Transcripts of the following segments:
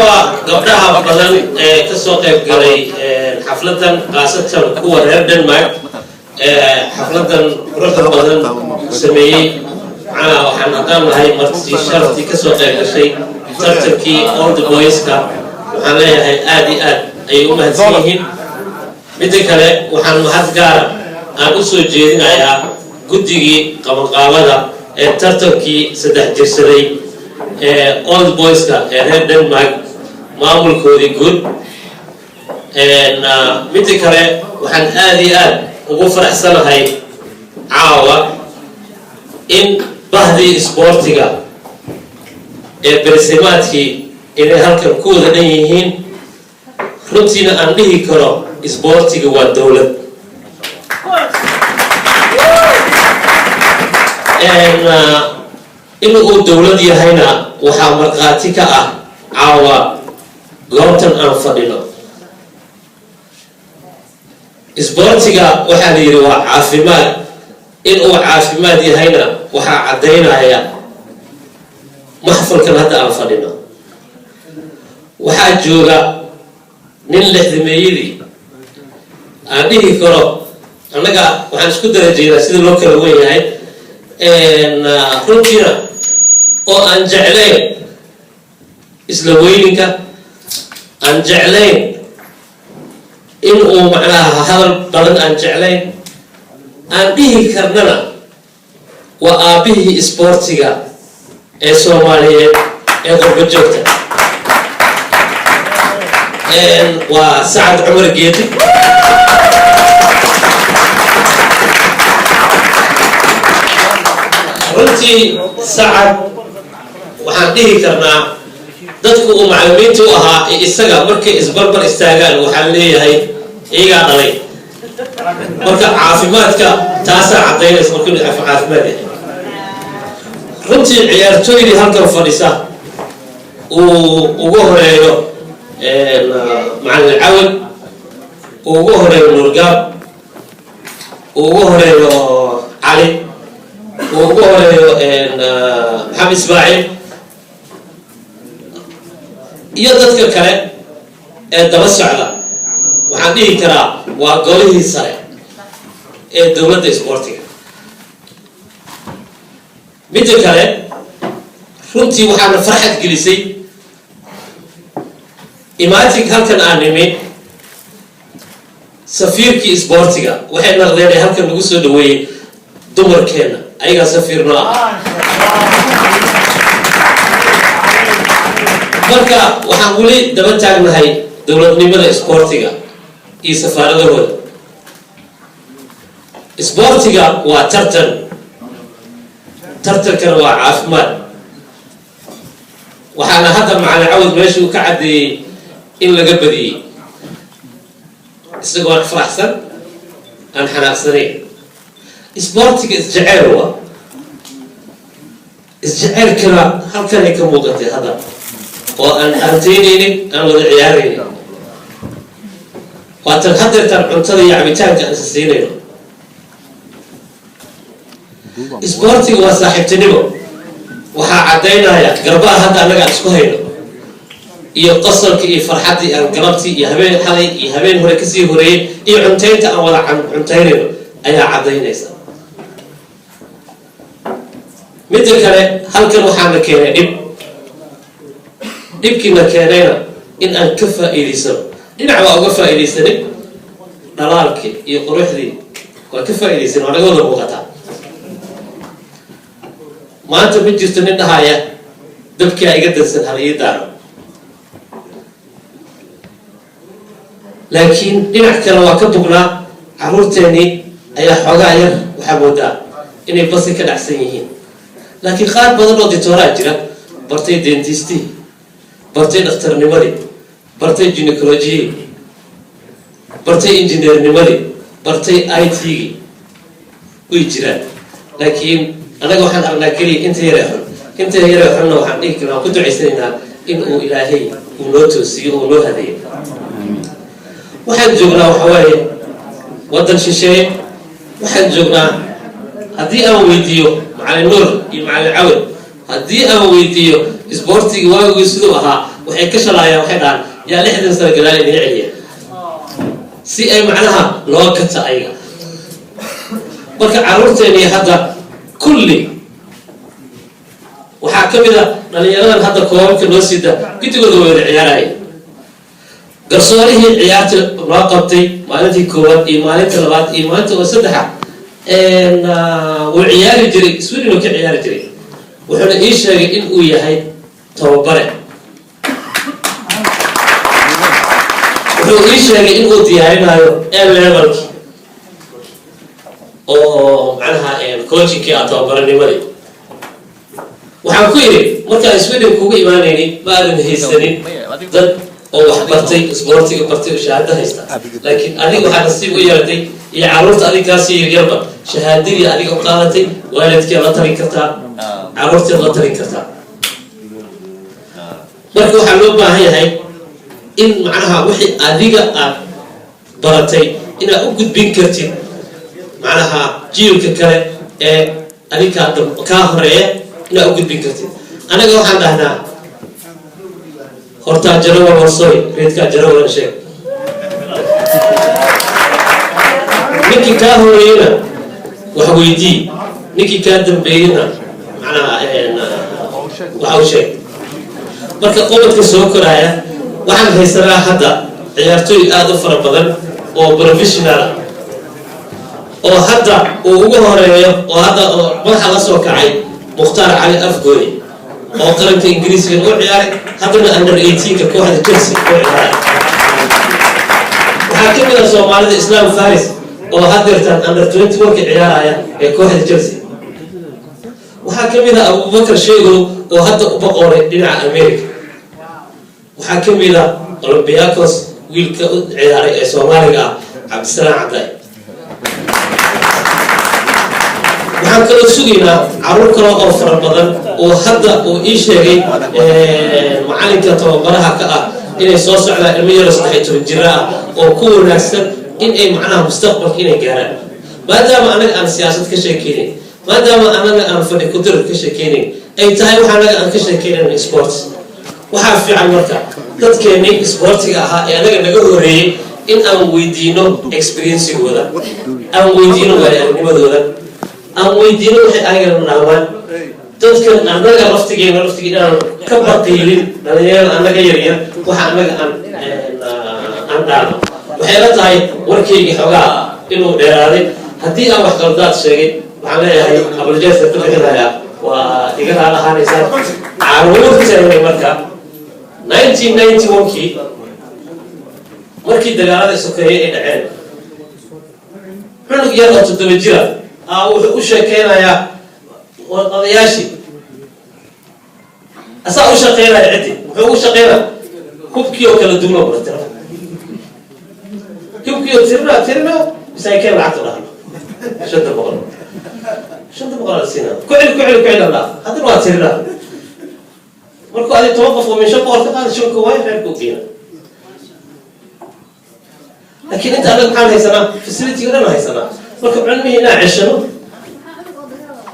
قبلها بدل كسوق قلي حفلة قاصة كوا هردن معك حفلة رحت بدل سمي على وحنا هاي مرتي شرطي كسوق قلي ترتكي all the boys كا وحنا هاي آدي أيوم هتسيهن بدك وحنا هتقارب أنا أسوي جيدين عليها قديجي كمان قامدا ترتكي سدح جسدي all the boys كا هردن معك معمول كودي good بدك وحن آدي وغفر أحسن هاي عاوة إن بهدي سبورتيكا برسماتي إن هالكم كود نيهين رتينا أنهي كرو سبورتيكا والدولة إنه الدولة دي هنا وحامرقاتك عاوة غوتن أنفدنا سبورتيكا وحالي روا عافيمات إنه عافيمات دي هنا وحا عدينا هيا محفل كان هذا أنفدنا وحا جوغا نلح دميدي أنهي كرو أنك وحان اسكو درجينا سيد اللوكال وين هاي إن رنتينا أو أنجعلين إسلوينك أنجعلين إنه معناها هذا البلد أنجعلين أنهي كرننا وأبيه سبورتيكا الصومالية غرب جوكتا وسعد عمر جيتي runtii sacad waxaan dhihi karnaa dadku uu macallimiintu ahaa isaga markay isbarbar istaagaan waxaan leeyahay iyagaa dhalay marka caafimaadka taasaa cadaynaysa markuu caafimaad yahay runtii ciyaartooydii halkan fadhisa uu ugu horeeyo macallin cawil uu ugu horeeyo nurgaab uu ugu horeeyo cali وهو محمد إسماعيل يدك كله الدرس على وعندي ترى وقوله صحيح الدولة الإسبورتية مثل كله فهمتي وحنا فرحة جلسي إماتك هل كان أنمي سفير كي إسبورتية وحنا غير هل كان نقصد دوي دمر كنا أيها سفيرنا مركا وحنقولي دبل تاعنا هاي دولة نيمة إسبورتيكا إيه سفارة دولة إسبورتيكا ترتل كانوا عافمات وحنا هذا مع العود ماشي وكعدي إلا قبدي استقوى فرحسن أنحنا أحسنين سبورتك إسجعير هو إسجعير كلا هل كان يكون موقتي هذا وأن أنتيني أنا وضع عياري وأتنحضر تنعطلي يعمتان كأساسيني سبورتك هو صاحب تنبو وحا عدينا يا قرباء هذا أنا قاعد اسكوهينو iyo qasalka iyo farxadii aan galabtii iyo habeen xalay iyo habeen hore kasii horeeyay iyo cuntaynta aan wada cuntaynayno ayaa cadaynaysa midda kale halkan waxaana keenay dhibkiina keenayna in aan ka faa'iidaysano dhinac waa uga faa'iidaysanay dhalaalkii iyo quruxdii waa ka faa'iidaysanay waa naga wada muuqataa maanta ma jirto nin dhahaya dabkaa iga dansan hal ii daaro laakiin dhinac kale waa ka bugnaa caruurteennii ayaa xoogaa yar waxaa moodaa inay basi ka dhacsan yihiin laakiin qaar badan oo ditooraa jira bartay dentistii bartay dhakhtarnimadii bartay gynecology bartay injineernimadii bartay IT-gii way jiraan laakiin anaga waxaan aragnaa keliya inta yare xunna waxaan dhihi karnaa ku ducaysanaynaa in uu ilaahay uu noo toosiyo uu noo hadeeyo waxaan joognaa waxa waaye waddan shisheeye waxaan joognaa haddii aan weydiiyo macallin nuur iyo macallin cawil haddii aan weydiiyo isboortiga waagii siduu ahaa waxay ka shalaayaan waxay dhahaan yaa 60 sano gadaal idin celiya si ay macnaha loo kata ayaga marka caruurteeni hadda kulli waxaa ka mid ah dhalinyaradan hadda koobabka loo sida gidigooda wada ciyaaraya garsoorihii ciyaarta loo qabtay maalintii koowaad iyo maalinta labaad iyo maalinta saddexa wuu ciyaari jiray Sweden oo ka ciyaari jiray wuxuuna ii sheegay in uu yahay tababare wuxuu ii sheegay in uu diyaarinayo level oo macnaha coaching-kii tababaranimadii waxaan ku yidhi markaan Sweden kugu imaanaynay maadan haysanin dad oo wax bartay isboortiga bartay oo shahaado haysta laakiin adiga waxaa nasiib u yeelatay iyo caruurta adigaasi yaryarba shahaadadii adiga u qaadatay waalidkii la talin kartaa caruurtii la talin kartaa marka waxaa loo baahan yahay in macnaha wixii adiga aad baratay inaad u gudbin kartid macnaha jiilka kale ee adiga ka horeeya inaad u gudbin kartid anaga waxaan dhahnaa horta jarawa warsoy reedka jarawa sheeg ninkii ka horeeyna wax weydii ninkii ka dambeeyna macnaha waxa uu sheeg marka qodobka soo koraya waxaan haysanaa hadda ciyaartooy aad u fara badan oo professional oo hadda uu ugu horeeyo oo hadda madaxa la soo kacay Mukhtaar Cali Afgooni oo qaranka Ingiriiska oo ciyaaray haddana under 18 ka kooxda Chelsea oo ciyaaray waxaa ka mid ah Soomaalida Islam Faris oo haddeertan under 21 ka ciyaaraya ee kooxda Chelsea waxaa ka mid ah Abubakar Sheego oo hadda u boqoray dhinaca America waxaa ka mid ah Olympiacos wiilka u ciyaaray ee Soomaaliga Cabdisalaam Caday waxaan kaloo sugaynaa caruur kale oo fara badan oo hadda uu ii sheegay macalinka tababaraha ka ah inay soo socdaan ilmo yar 13 jir ah oo ku wanaagsan in ay macnaha mustaqbalka inay gaaraan maadaama anaga aan siyaasad ka sheekeynin maadaama anaga aan fadhi ku dir ka sheekeynin ay tahay waxa anaga aan ka sheekeynin sports waxaa fiican marka dadkeeni sportiga ahaa ee anaga naga horeeyay in aan weydiino experience-gooda aan weydiino waayo-aragnimadooda aan weydiino waxay ayaga naamaan dadkan anaga laftigeena inaan ka baqiilin dhalinyarada anaga yaryar waxa anaga aan dhaano waxay la tahay warkayga xogaa inuu dheeraaday haddii aan wax qaldaad sheegay waxaan leeyahay abuljeesta ku bixinaya waa iga raalahaanaysaa caruurteena marka 1991kii markii dagaalada sokeeyay ay dhaceen cunug yar oo 7 jira wuxuu u sheekeynayaa odayaashii asaa u shaqeynaya ciddi wuxuu u shaqeynaya hubkii oo kala duwan oo bartira hubkii oo tirna bisaykeen lacagta dhahan 500 sina kucil Allah hadda waa tirna markuu aad toban qof oo meesha boqol ka qaad shunka way reerku geena laakiin inta adag maxaan haysanaa facility garan haysanaa marka cilmihiina ceshano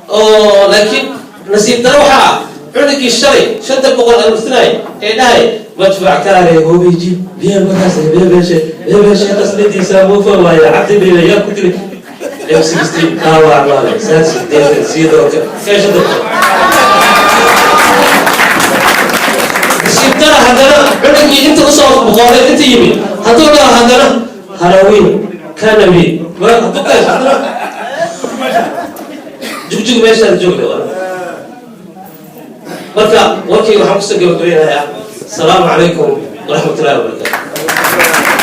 oo laakiin nasiib daro waxaa cunugii shalay 500 almusnay ee dhahay madfac kaale hoobeji biyo markaas beebeshe qaslidiisa muu fawaayo cabdi biyo yaa ku dilay M16 kaawaa maale saasi deegan sidoo kale keeshada nasiib daro haddana cunugii inta usoo boqolay inta yimid hadduu dhaho haddana harawiin kanabi jugjug meeshaan joogna marka warkii waxaan kusoo gabagabeynayaa asalaamu calaykum waraxmatullahi wabarakaatu